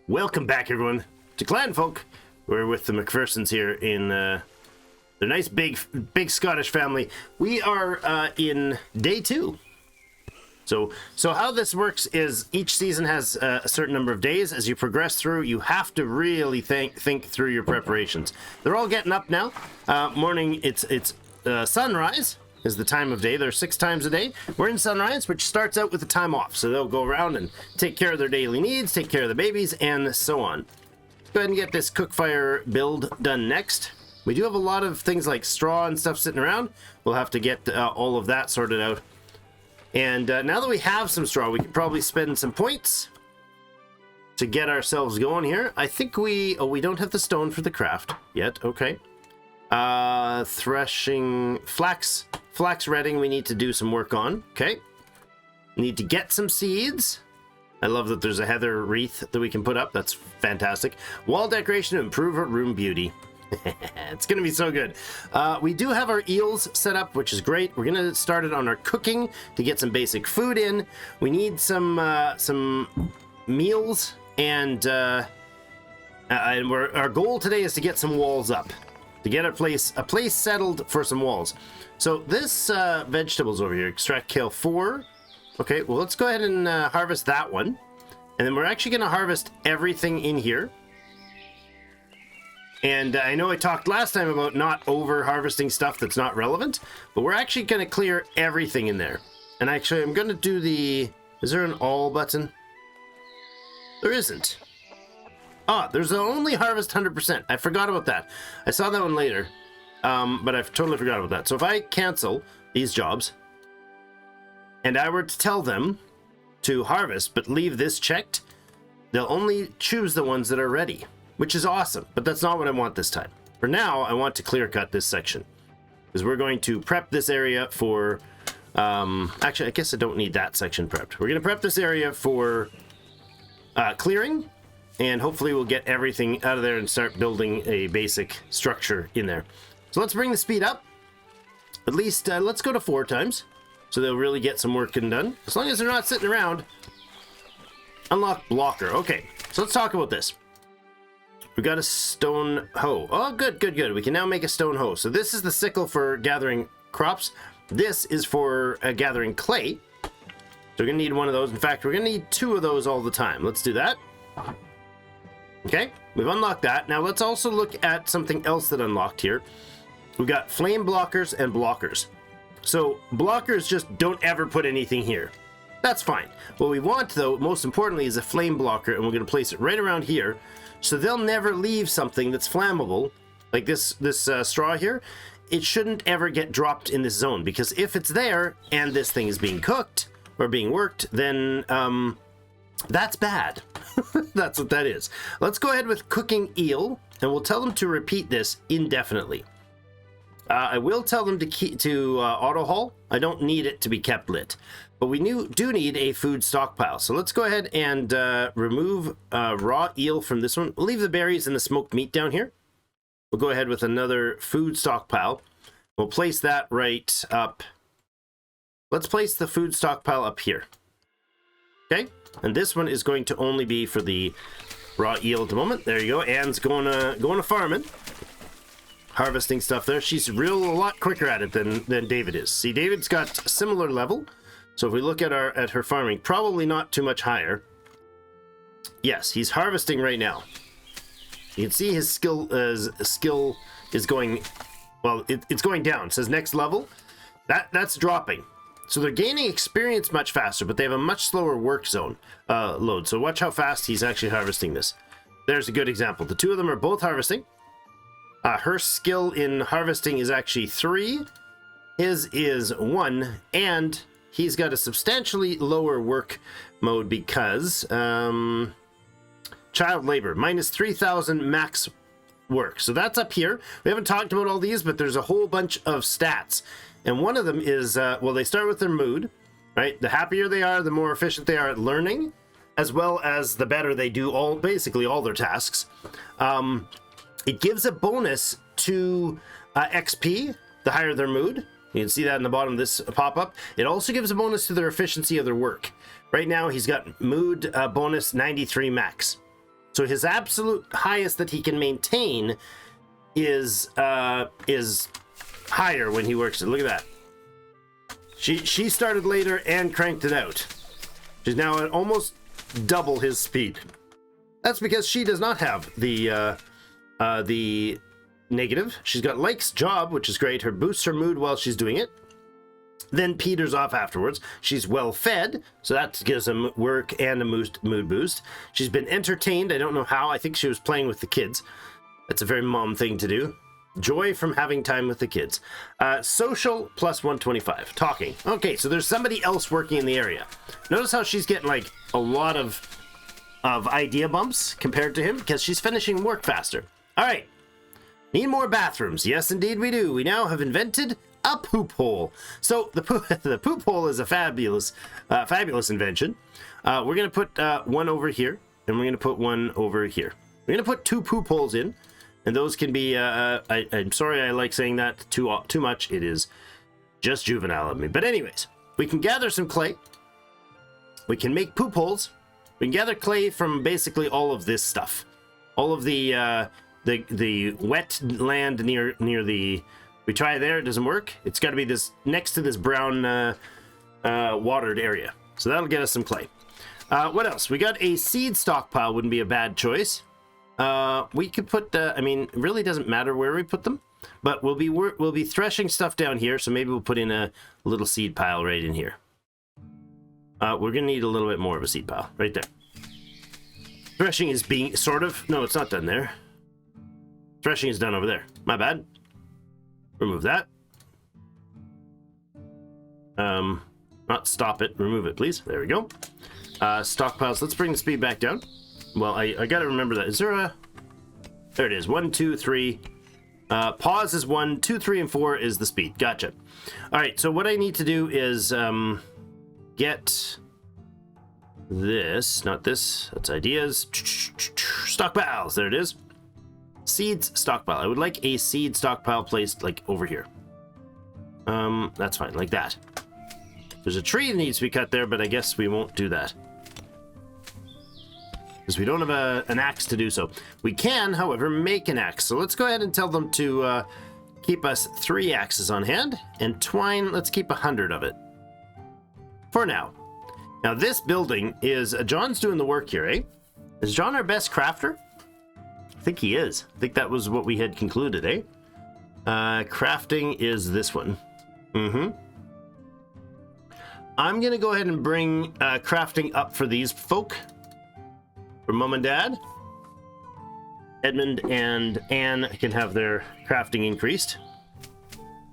Welcome back, everyone, to Clanfolk. We're with the MacPhersons here in their nice big Scottish family. We are in day 2. So how this works is each season has a certain number of days. As you progress through, you have to really think through your preparations. They're all getting up now. Morning, it's sunrise is the time of day. There are 6 times a day. We're in sunrise, which starts out with the time off. So they'll go around and take care of their daily needs, take care of the babies, and so on. Go ahead and get this cook fire build done next. We do have a lot of things like straw and stuff sitting around. We'll have to get all of that sorted out. And now that we have some straw, we can probably spend some points to get ourselves going here. I think we don't have the stone for the craft yet. Okay. Threshing flax redding we need to do some work on. Okay. Need to get some seeds. I love that there's a heather wreath that we can put up. That's fantastic. Wall decoration to improve our room beauty. It's gonna be so good. We do have our eels set up, which is great. We're gonna start it on our cooking to get some basic food in. We need some meals, and our goal today is to get some walls up, to get a place settled for some walls. So this vegetables over here, extract kale 4. Okay, well, let's go ahead and harvest that one, and then we're actually gonna harvest everything in here. And I know I talked last time about not over harvesting stuff that's not relevant, but we're actually going to clear everything in there. And actually, I'm going to do is there an all button? There isn't. There's the only harvest 100%. I forgot about that. I saw that one later, but I totally forgot about that. So if I cancel these jobs, and I were to tell them to harvest, but leave this checked, they'll only choose the ones that are ready, which is awesome, but that's not what I want this time. For now, I want to clear cut this section, because we're going to prep this area for, actually, I guess I don't need that section prepped. We're going to prep this area for clearing, and hopefully we'll get everything out of there and start building a basic structure in there. So let's bring the speed up. At least, let's go to 4 times, so they'll really get some work done. As long as they're not sitting around. Unlock blocker. Okay, so let's talk about this. We got a stone hoe. Oh, good. We can now make a stone hoe. So this is the sickle for gathering crops. This is for gathering clay. So we're going to need one of those. In fact, we're going to need 2 of those all the time. Let's do that. Okay, we've unlocked that. Now let's also look at something else that unlocked here. We've got flame blockers and blockers. So blockers just don't ever put anything here. That's fine. What we want, though, most importantly, is a flame blocker, and we're going to place it right around here. So they'll never leave something that's flammable, like this straw here. It shouldn't ever get dropped in this zone, because if it's there and this thing is being cooked or being worked, then that's bad. That's what that is. Let's go ahead with cooking eel, and we'll tell them to repeat this indefinitely. I will tell them to auto haul. I don't need it to be kept lit, but we do need a food stockpile. So let's go ahead and remove raw eel from this one. We'll leave the berries and the smoked meat down here. We'll go ahead with another food stockpile. We'll place that right up. Let's place the food stockpile up here. Okay, and this one is going to only be for the raw eel at the moment. There you go. Anne's going to farming. Harvesting stuff there. She's a lot quicker at it than David is. See, David's got a similar level. So if we look at her farming, probably not too much higher. Yes, he's harvesting right now. You can see his skill is going, well, it's going down. It says next level. That's dropping. So they're gaining experience much faster, but they have a much slower work zone load. So watch how fast he's actually harvesting this. There's a good example. The 2 of them are both harvesting. Her skill in harvesting is actually 3. His is 1, and he's got a substantially lower work mode because child labor minus 3,000 max work. So that's up here. We haven't talked about all these, but there's a whole bunch of stats, and one of them is well, they start with their mood, right? The happier they are, the more efficient they are at learning, as well as the better they do basically all their tasks. It gives a bonus to XP, the higher their mood, You can see that in the bottom of this pop-up. It also gives a bonus to their efficiency of their work. Right now, he's got mood bonus 93 max. So his absolute highest that he can maintain is higher when he works it. Look at that. She started later and cranked it out. She's now at almost double his speed. That's because she does not have the negative. She's got likes job, which is great. Her boosts her mood while she's doing it. Then peters off afterwards. She's well fed, so that gives him work and a mood boost. She's been entertained. I don't know how. I think she was playing with the kids. That's a very mom thing to do. Joy from having time with the kids. Social plus 125. Talking. Okay, so there's somebody else working in the area. Notice how she's getting like a lot of idea bumps compared to him because she's finishing work faster. All right. Need more bathrooms. Yes, indeed we do. We now have invented a poop hole. So the poop hole is a fabulous invention. We're going to put one over here, and we're going to put one over here. We're going to put 2 poop holes in, and those can be, I'm sorry I like saying that too much. It is just juvenile of me. But anyways, we can gather some clay. We can make poop holes. We can gather clay from basically all of this stuff. All of the wet land near the... We try there, it doesn't work. It's got to be this next to this brown watered area. So that'll get us some clay. What else? We got a seed stockpile, wouldn't be a bad choice. We could put, I mean, it really doesn't matter where we put them, but we'll be threshing stuff down here, so maybe we'll put in a little seed pile right in here. We're gonna need a little bit more of a seed pile right there. Threshing is being sort of, no, it's not done there. Threshing is done over there. My bad. Remove that. Not stop it. Remove it, please. There we go. Stockpiles. Let's bring the speed back down. Well, I gotta remember that. Is there a... There it is. 1, 2, 3. Pause is 1, 2, 3, and 4 is the speed. Gotcha. All right, so what I need to do is get this, not this. That's ideas. Stockpiles. There it is. Seeds stockpile. I would like a seed stockpile placed like over here. That's fine, like that. There's a tree that needs to be cut there, but I guess we won't do that because we don't have an axe to do so. We can, however, make an axe. So let's go ahead and tell them to keep us 3 axes on hand, and twine. Let's keep 100 of it for now. Now this building is John's doing the work here, eh? Is John our best crafter? I think he is. I think that was what we had concluded, eh? Crafting is this one. I'm gonna go ahead and bring crafting up for these folk. For Mom and Dad. Edmund and Anne can have their crafting increased.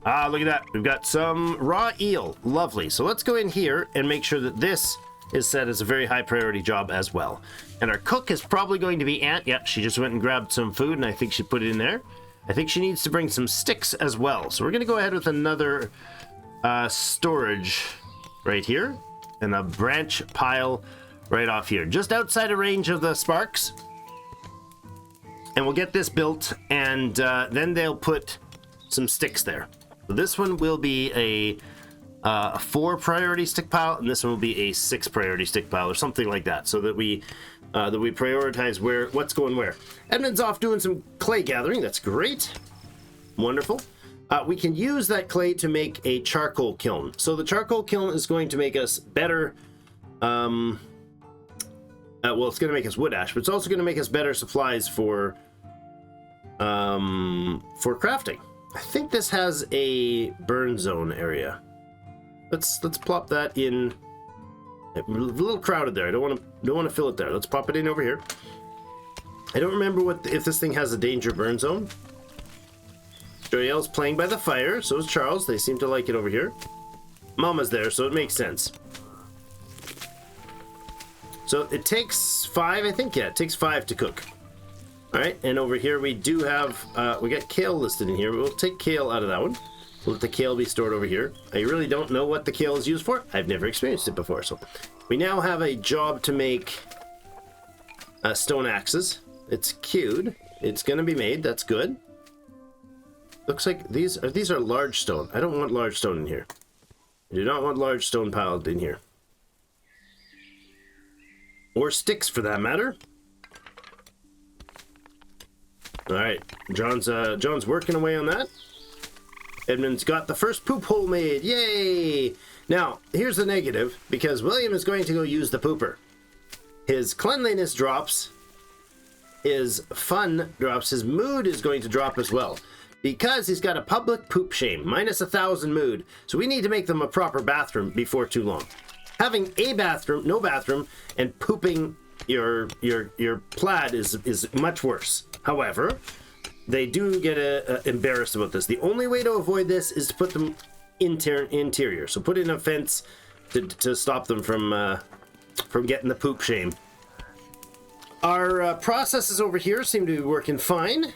Ah, look at that. We've got some raw eel. Lovely. So let's go in here and make sure that this is set as a very high priority job as well. And our cook is probably going to be Aunt. Yep, she just went and grabbed some food, and I think she put it in there. I think she needs to bring some sticks as well. So we're going to go ahead with another storage right here. And a branch pile right off here. Just outside of range of the sparks. And we'll get this built, and then they'll put some sticks there. So this one will be a 4 priority stick pile, and this one will be a 6 priority stick pile, or something like that, so that we prioritize what's going where. Edmund's off doing some clay gathering. That's great, wonderful. We can use that clay to make a charcoal kiln. So the charcoal kiln is going to make us better. Well, it's going to make us wood ash, but it's also going to make us better supplies for crafting. I think this has a burn zone area. Let's plop that in. A little crowded there. I don't want to fill it there. Let's pop it in over here. I don't remember if this thing has a danger burn zone. Joyelle's playing by the fire. So is Charles. They seem to like it over here. Mama's there, so it makes sense. So it takes 5, I think. Yeah, it takes 5 to cook. All right, and over here we do have, we got kale listed in here. We'll take kale out of that one. We'll let the kale be stored over here. I really don't know what the kale is used for. I've never experienced it before. So we now have a job to make stone axes. It's queued. It's going to be made. That's good. Looks like these are large stone. I don't want large stone in here. I do not want large stone piled in here. Or sticks, for that matter. All right, John's working away on that. Edmund's got the first poop hole made. Yay! Now, here's the negative, because William is going to go use the pooper. His cleanliness drops. His fun drops. His mood is going to drop as well, because he's got a public poop shame, minus 1,000 mood. So we need to make them a proper bathroom before too long. Having a bathroom, no bathroom, and pooping your plaid is much worse. However, they do get embarrassed about this. The only way to avoid this is to put them interior. So put in a fence to stop them from getting the poop shame. Our processes over here seem to be working fine.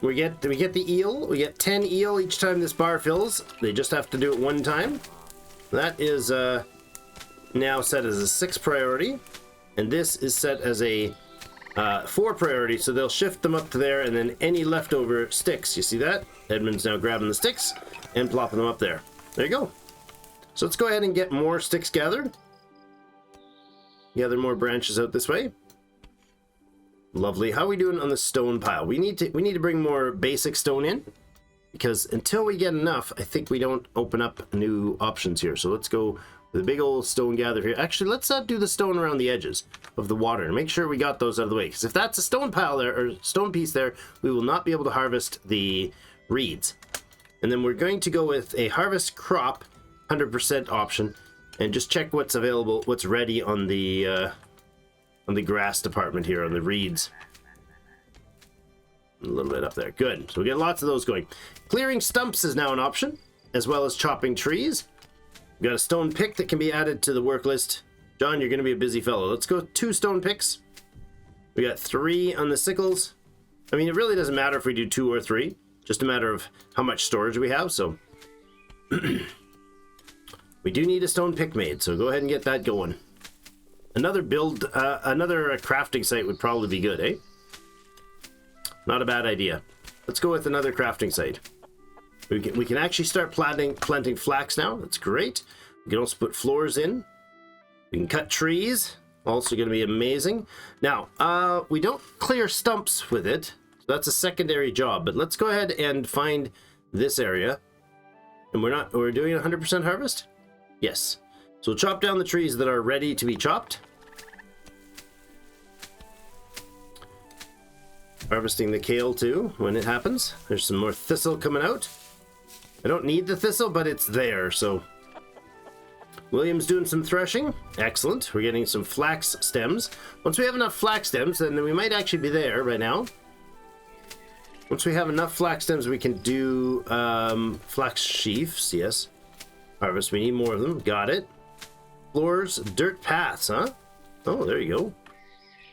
We get the eel. We get 10 eel each time this bar fills. They just have to do it one time. That is now set as a 6 priority, and this is set as a 4 priority, so they'll shift them up to there, and then any leftover sticks, you see that? Edmund's now grabbing the sticks and plopping them up there. There you go. So let's go ahead and get more sticks gathered. Gather more branches out this way. Lovely. How are we doing on the stone pile? We need to bring more basic stone in, because until we get enough, I think we don't open up new options here. So let's go with a big old stone gather here. Actually, let's do the stone around the edges of the water and make sure we got those out of the way, because if that's a stone pile there, or stone piece there, we will not be able to harvest the reeds. And then we're going to go with a harvest crop 100% option and just check what's available, what's ready on the grass department here, on the reeds. A little bit up there. Good. So we get lots of those going. Clearing stumps is now an option, as well as chopping trees. We've got a stone pick that can be added to the work list. John, you're going to be a busy fellow. Let's go 2 stone picks. We got 3 on the sickles. I mean, it really doesn't matter if we do 2 or 3. Just a matter of how much storage we have, so... We do need a stone pick made, so go ahead and get that going. Another crafting site would probably be good, eh? Not a bad idea. Let's go with another crafting site. We can actually start planting flax now. That's great. We can also put floors in. We can cut trees. Also going to be amazing. Now, we don't clear stumps with it. So that's a secondary job. But let's go ahead and find this area. And we're doing 100% harvest? Yes. So we'll chop down the trees that are ready to be chopped. Harvesting the kale too when it happens. There's some more thistle coming out. I don't need the thistle, but it's there, so... William's doing some threshing. Excellent. We're getting some flax stems. Once we have enough flax stems, then we might actually be there right now. Once we have enough flax stems, we can do flax sheaves, yes. Harvest, we need more of them. Got it. Floors, dirt paths, huh? Oh, there you go.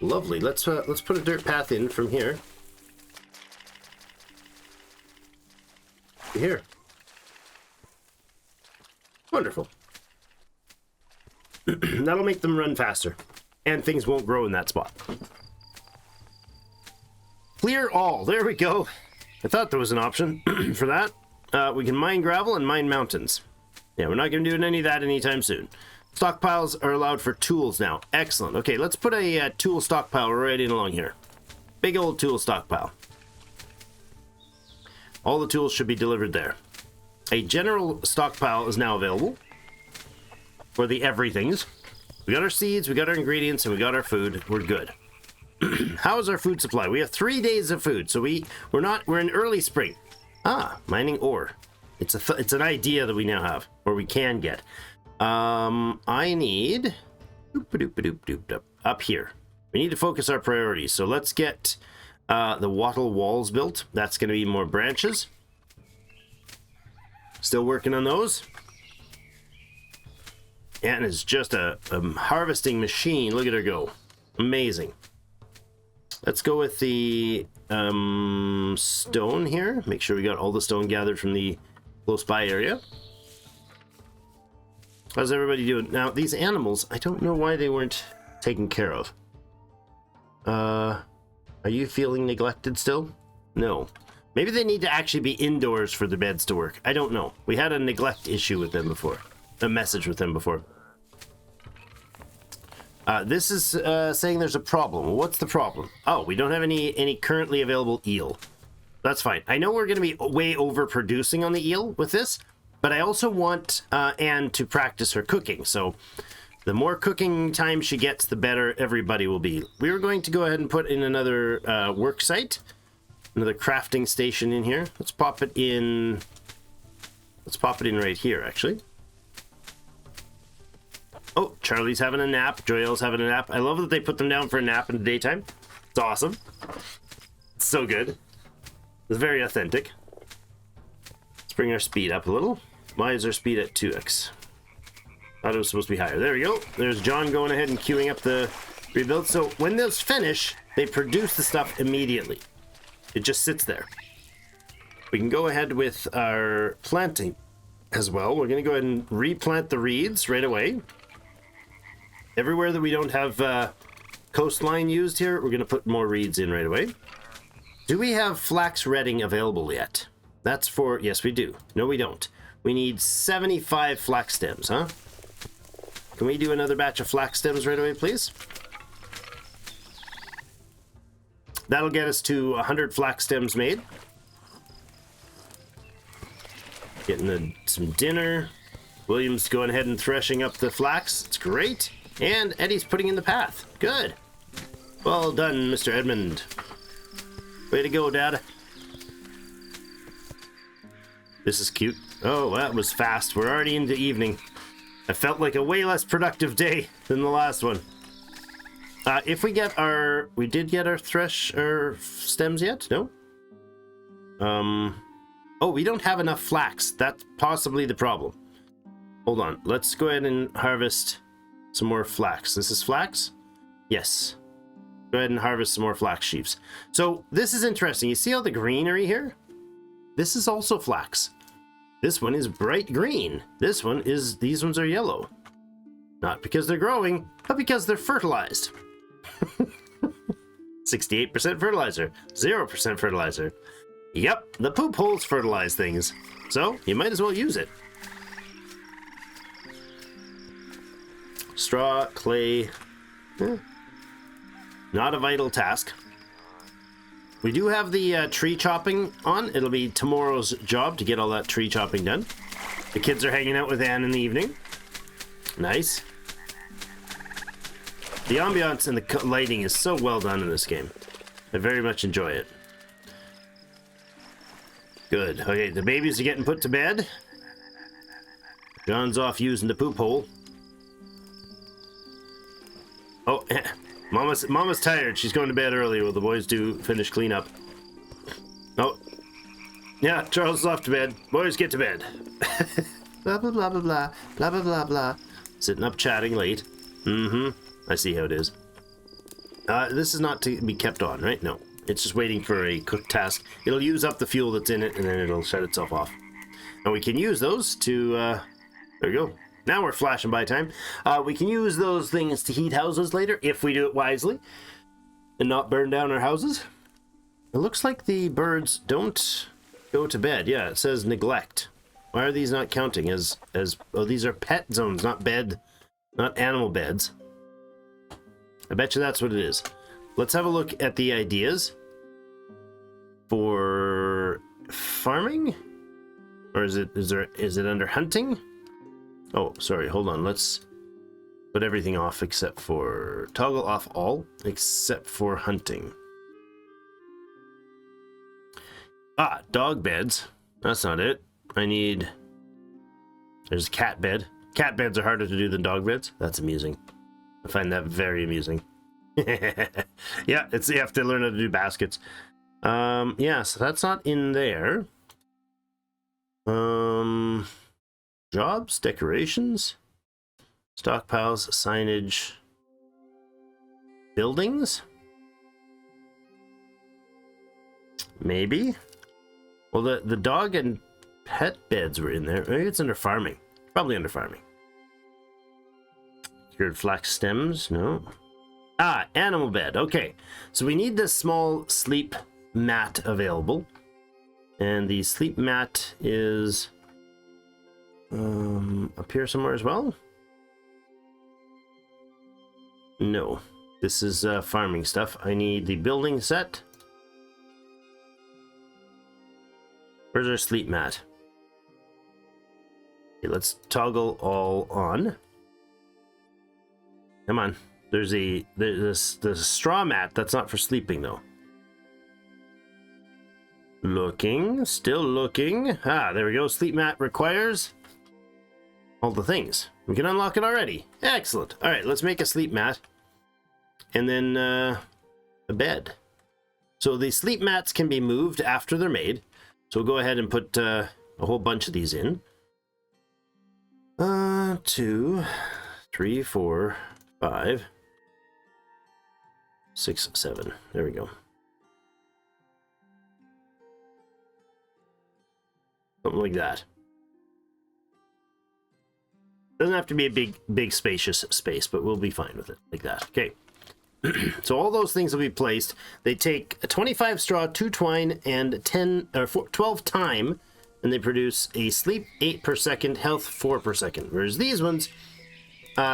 Lovely. Let's put a dirt path in from here. Here. Wonderful. That'll make them run faster. And things won't grow in that spot. Clear all. There we go. I thought there was an option for that. We can mine gravel and mine mountains. Yeah, we're not going to do any of that anytime soon. Stockpiles are allowed for tools now. Excellent. Okay, let's put a tool stockpile right in along here. Big old tool stockpile. All the tools should be delivered there. A general stockpile is now available for the everythings. We got our seeds, we got our ingredients, and we got our food. We're good. How is our food supply? We have 3 days of food, so we're in early spring. Mining ore. It's an idea that we now have, or we can get. I need up here. We need to focus our priorities. So let's get the wattle walls built. That's going to be more branches. Still working on those. Anne is just a harvesting machine. Look at her go. Amazing. Let's go with the stone here. Make sure we got all the stone gathered from the close by area. How's everybody doing? Now, these animals, I don't know why they weren't taken care of. Are you feeling neglected still? No. Maybe they need to actually be indoors for the beds to work. I don't know. We had a neglect issue with them before. A message with them before. This is saying there's a problem. Well, what's the problem? Oh, we don't have any currently available eel. That's fine. I know we're going to be way overproducing on the eel with this, but I also want Anne to practice her cooking. So the more cooking time she gets, the better everybody will be. We were going to go ahead and put in another work site, another crafting station in here. Let's pop it in. Let's pop it in right here, actually. Oh, Charlie's having a nap. Joelle's having a nap. I love that they put them down for a nap in the daytime. It's awesome. It's so good. It's very authentic. Let's bring our speed up a little. Why is our speed at 2x? Thought it was supposed to be higher. There we go. There's John going ahead and queuing up the rebuild. So when those finish, they produce the stuff immediately. It just sits there. We can go ahead with our planting as well. We're going to go ahead and replant the reeds right away. Everywhere that we don't have coastline used here, we're going to put more reeds in right away. Do we have flax redding available yet? That's for... Yes, we do. No, we don't. We need 75 flax stems, huh? Can we do another batch of flax stems right away, please? That'll get us to 100 flax stems made. Getting some dinner. William's going ahead and threshing up the flax. It's great. And Eddie's putting in the path. Good. Well done, Mr. Edmund. Way to go, Dad. This is cute. Oh, that was fast. We're already into evening. I felt like a way less productive day than the last one. If we get our... We did get our stems yet? No? Oh, we don't have enough flax. That's possibly the problem. Hold on. Let's go ahead and harvest some more flax. This is flax? Yes. Go ahead and harvest some more flax sheaves. So this is interesting. You see all the greenery here? This is also flax. This one is bright green. This one is... These ones are yellow. Not because they're growing, but because they're fertilized. 68% fertilizer. 0% fertilizer. Yep, the poop holes fertilize things. So, you might as well use it. Straw, clay. Not a vital task. We do have the tree chopping on. It'll be tomorrow's job to get all that tree chopping done. The kids are hanging out with Anne in the evening. Nice. The ambiance and the lighting is so well done in this game. I very much enjoy it. Good. Okay, the babies are getting put to bed. John's off using the poop hole. Oh, Mama's tired. She's going to bed early while the boys do finish cleanup. Oh. Yeah, Charles is off to bed. Boys, get to bed. Blah, blah, blah, blah, blah. Blah, blah, blah, blah. Sitting up chatting late. Mm-hmm. I see how it is. This is not to be kept on, right? No. It's just waiting for a cook task. It'll use up the fuel that's in it, and then it'll shut itself off. And we can use those to... there we go. Now we're flashing by time. We can use those things to heat houses later, if we do it wisely, and not burn down our houses. It looks like the birds don't go to bed. Yeah, it says neglect. Why are these not counting as... Oh, these are pet zones, not animal beds. I bet you that's what it is. Let's have a look at the ideas for farming, or is it under hunting? Oh, sorry, hold on. Let's put everything off except for toggle off all except for hunting. Ah, dog beds. That's not it. There's a cat bed. Cat beds are harder to do than dog beds. That's amusing. I find that very amusing. Yeah, you have to learn how to do baskets. Yeah, so that's not in there. Jobs, decorations, stockpiles, signage, buildings. Maybe. Well, the dog and pet beds were in there. Maybe it's under farming. Probably under farming. Cured flax stems, no. Ah, animal bed. Okay, so we need this small sleep mat available. And the sleep mat is up here somewhere as well. No, this is farming stuff. I need the building set. Where's our sleep mat? Okay, let's toggle all on. Come on. There's a straw mat. That's not for sleeping though. Looking, still looking. Ah, there we go. Sleep mat requires all the things. We can unlock it already. Excellent. All right, let's make a sleep mat. And then a bed. So the sleep mats can be moved after they're made. So we'll go ahead and put a whole bunch of these in. 2, 3, 4, 5, 6, 7. There we go. Something like that. Doesn't have to be a big spacious space, but we'll be fine with it like that. Okay. So all those things will be placed. They take 25 straw, 2 twine, and 12 time, and they produce a sleep 8 per second, health 4 per second. Whereas these ones,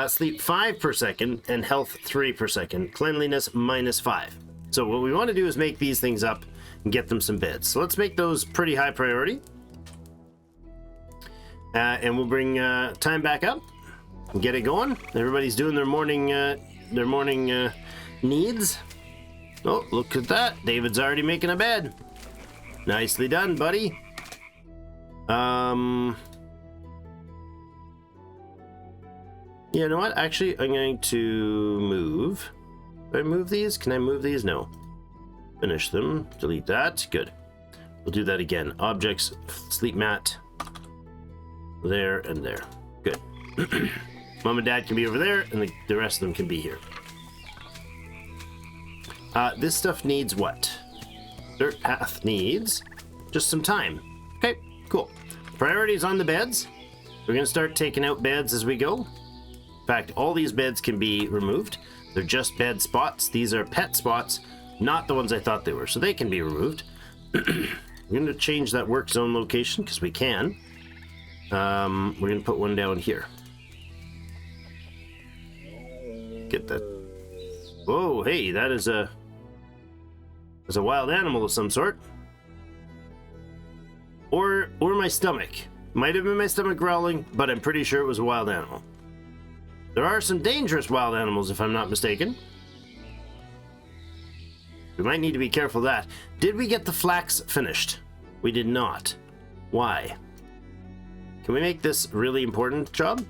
sleep 5 per second and health 3 per second. Cleanliness -5. So what we want to do is make these things up and get them some beds. So let's make those pretty high priority. And we'll bring time back up and get it going. Everybody's doing their morning needs. Oh, look at that. David's already making a bed. Nicely done, buddy. You know what? Actually, I'm going to move. Can I move these? Can I move these? No. Finish them. Delete that. Good. We'll do that again. Objects, sleep mat. There and there. Good. Mom and Dad can be over there, and the rest of them can be here. This stuff needs what? Dirt path needs just some time. Okay, cool. Priorities on the beds. We're going to start taking out beds as we go. In fact, all these beds can be removed. They're just bed spots. These are pet spots, not the ones I thought they were, so they can be removed. We're going to change that work zone location because we can. We're going to put one down here. Get that. Whoa, hey, that is a wild animal of some sort. Or my stomach. Might have been my stomach growling, but I'm pretty sure it was a wild animal. There are some dangerous wild animals, if I'm not mistaken. We might need to be careful of that. Did we get the flax finished? We did not. Why? Can we make this really important job?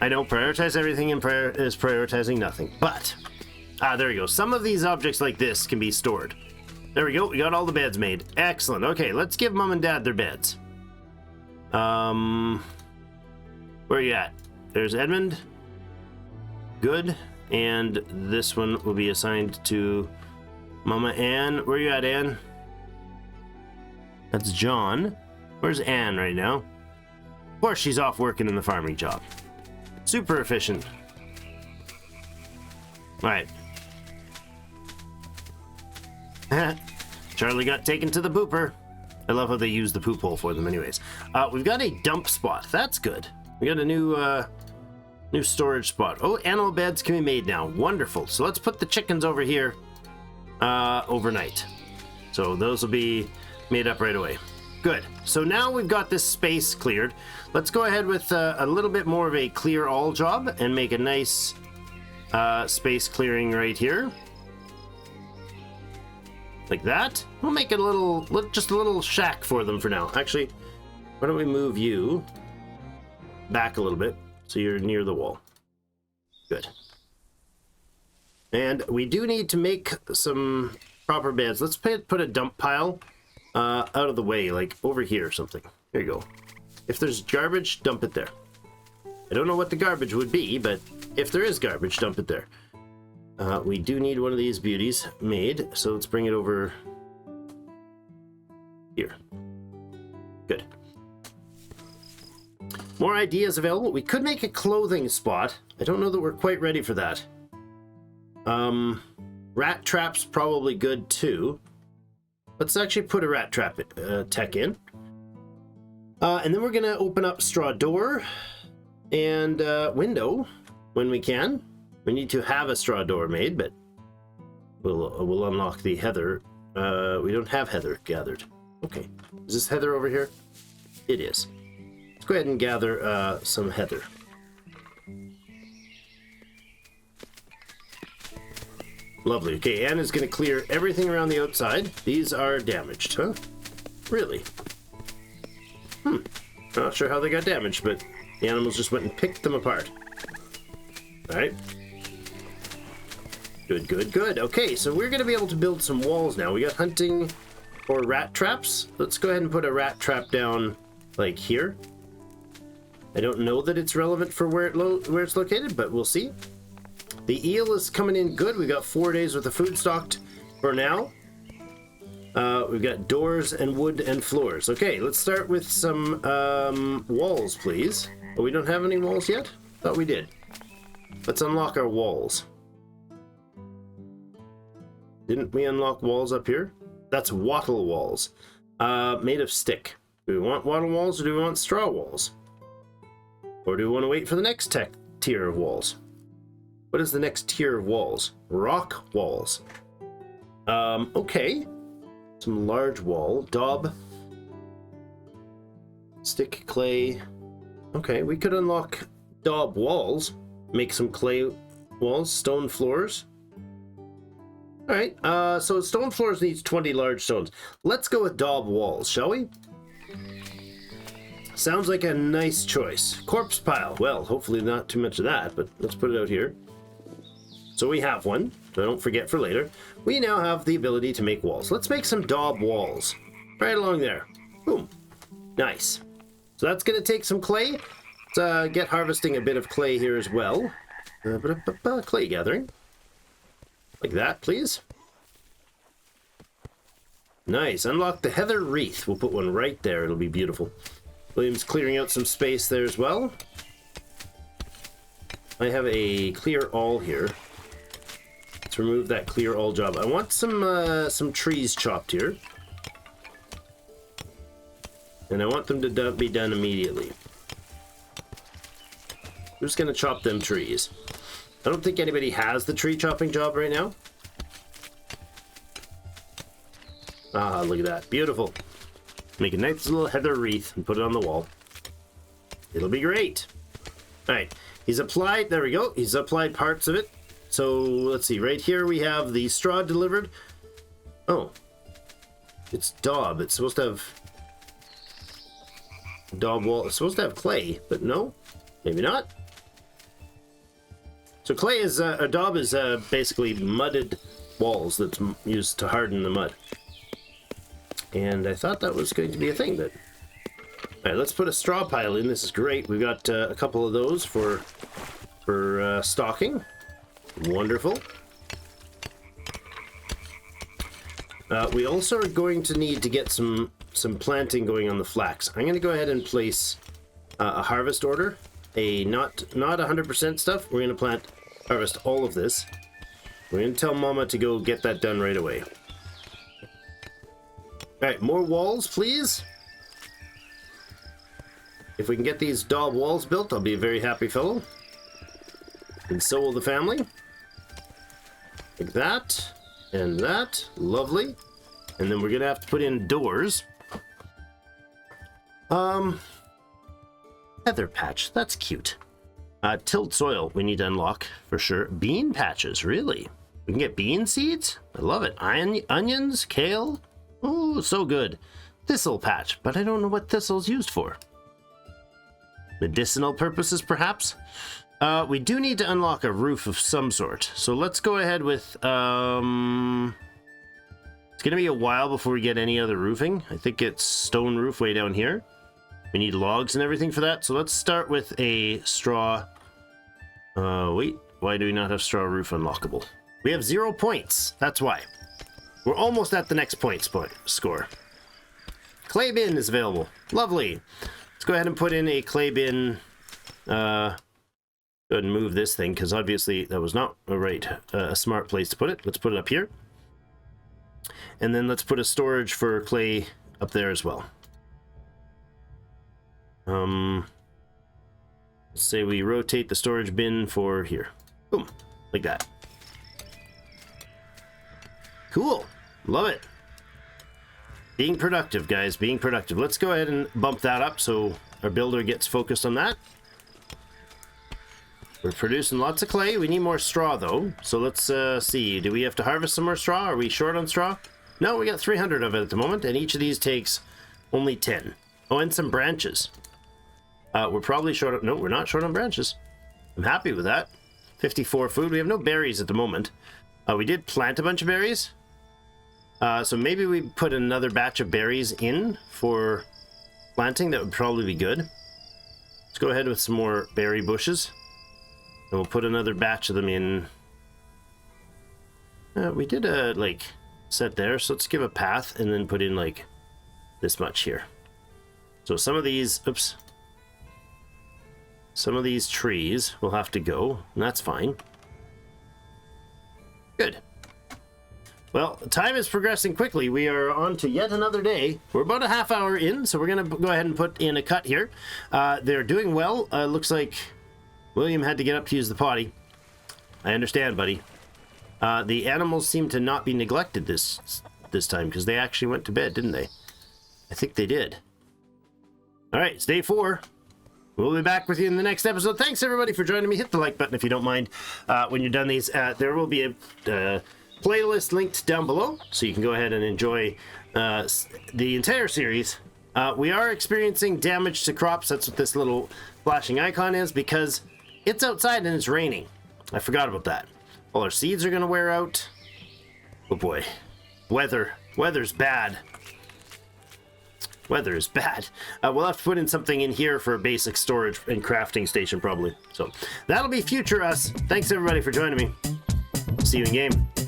I don't prioritize everything and is prioritizing nothing, but there we go. Some of these objects like this can be stored. There we go. We got all the beds made. Excellent. Okay, let's give Mom and Dad their beds. Where are you at? There's Edmund. Good. And this one will be assigned to Mama Ann. Where are you at, Ann? That's John. Where's Ann right now? Of course, she's off working in the farming job. Super efficient. All right. Charlie got taken to the pooper. I love how they use the poop hole for them anyways. We've got a dump spot. That's good. We got a new storage spot. Oh, animal beds can be made now. Wonderful. So let's put the chickens over here overnight. So those will be made up right away. Good. So now we've got this space cleared. Let's go ahead with a little bit more of a clear all job and make a nice space clearing right here. Like that. We'll make it just a little shack for them for now. Actually, why don't we move you back a little bit so you're near the wall. Good. And we do need to make some proper beds. Let's put a dump pile out of the way, like over here or something. Here you go. If there's garbage, dump it there. I don't know what the garbage would be, but if there is garbage, dump it there. We do need one of these beauties made, so let's bring it over here. Good. More ideas available. We could make a clothing spot. I don't know that we're quite ready for that. Rat traps probably good too. Let's actually put a rat trap tech in. And then we're going to open up straw door and window when we can. We need to have a straw door made, but we'll unlock the heather. We don't have heather gathered. Okay. Is this heather over here? It is. Let's go ahead and gather some heather. Lovely. Okay, Anna's going to clear everything around the outside. These are damaged, huh? Really? Not sure how they got damaged, but the animals just went and picked them apart. Alright. Good, good, good. Okay, so we're going to be able to build some walls now. We got hunting or rat traps. Let's go ahead and put a rat trap down, like here. I don't know that it's relevant for where it's located, but we'll see. The eel is coming in good. We got 4 days worth of food stocked for now. We've got doors and wood and floors. Okay, let's start with some walls, please. Oh, we don't have any walls yet? Thought we did. Let's unlock our walls. Didn't we unlock walls up here? That's wattle walls, made of stick. Do we want wattle walls or do we want straw walls? Or do we want to wait for the next tier of walls? What is the next tier of walls? Rock walls. Okay. Some large wall. Daub. Stick clay. Okay, we could unlock daub walls. Make some clay walls. Stone floors. Alright, so stone floors needs 20 large stones. Let's go with daub walls, shall we? Sounds like a nice choice. Corpse pile. Well, hopefully not too much of that, but let's put it out here. So we have one, so don't forget for later. We now have the ability to make walls. Let's make some daub walls. Right along there. Boom. Nice. So that's going to take some clay. Let's get harvesting a bit of clay here as well. Clay gathering. Like that, please. Nice. Unlock the heather wreath. We'll put one right there. It'll be beautiful. William's clearing out some space there as well. I have a clear all here. Let's remove that clear all job. I want some trees chopped here. And I want them to be done immediately. I'm just going to chop them trees. I don't think anybody has the tree chopping job right now. Ah, look at that. Beautiful. Make a nice little heather wreath and put it on the wall. It'll be great. All right. He's applied. There we go. He's applied parts of it. So let's see. Right here we have the straw delivered. Oh. It's daub. It's supposed to have daub wall. It's supposed to have clay, but no. Maybe not. So clay is, daub is basically mudded walls that's used to harden the mud. And I thought that was going to be a thing, but... Alright, let's put a straw pile in. This is great. We've got a couple of those for stocking. Wonderful. We also are going to need to get some planting going on the flax. I'm going to go ahead and place a harvest order. Not 100% stuff. We're going to harvest all of this. We're going to tell Mama to go get that done right away. Alright, more walls, please. If we can get these daub walls built, I'll be a very happy fellow. And so will the family. Like that. And that. Lovely. And then we're going to have to put in doors. Heather patch. That's cute. Tilled soil we need to unlock for sure. Bean patches, really? We can get bean seeds? I love it. Onions, kale. Oh, so good. Thistle patch, but I don't know what thistle's used for. Medicinal purposes, perhaps? We do need to unlock a roof of some sort. So let's go ahead with... It's going to be a while before we get any other roofing. I think it's stone roof way down here. We need logs and everything for that. So let's start with a straw... wait. Why do we not have straw roof unlockable? We have 0 points. That's why. We're almost at the next score. Clay bin is available. Lovely. Let's go ahead and put in a clay bin. Go ahead and move this thing, because obviously that was not a smart place to put it. Let's put it up here. And then let's put a storage for clay up there as well. Let's say we rotate the storage bin for here. Boom, like that. Cool, love it. Being productive, guys, being productive. Let's go ahead and bump that up so our builder gets focused on that. We're producing lots of clay. We need more straw, though. So let's see. Do we have to harvest some more straw? Are we short on straw? No, we got 300 of it at the moment, and each of these takes only 10. Oh, and some branches. We're probably short on... No, we're not short on branches. I'm happy with that. 54 food. We have no berries at the moment. We did plant a bunch of berries. So maybe we put another batch of berries in for planting. That would probably be good. Let's go ahead with some more berry bushes. And we'll put another batch of them in. We did a, like, set there. So let's give a path and then put in, like, this much here. So some of these... Oops. Some of these trees will have to go, and that's fine. Good. Well, time is progressing quickly. We are on to yet another day. We're about a half hour in, so we're going to go ahead and put in a cut here. They're doing well. Looks like William had to get up to use the potty. I understand, buddy. The animals seem to not be neglected this time, because they actually went to bed, didn't they? I think they did. All right, it's day 4. We'll be back with you in the next episode. Thanks, everybody, for joining me. Hit the like button if you don't mind. When you're done these, there will be a playlist linked down below, so you can go ahead and enjoy the entire series. We are experiencing damage to crops. That's what this little flashing icon is, because it's outside and it's raining. I forgot about that. All our seeds are going to wear out. Oh, boy. Weather's bad. Weather is bad. We'll have to put in something in here for a basic storage and crafting station, probably. So that'll be future us. Thanks, everybody, for joining me. See you in game.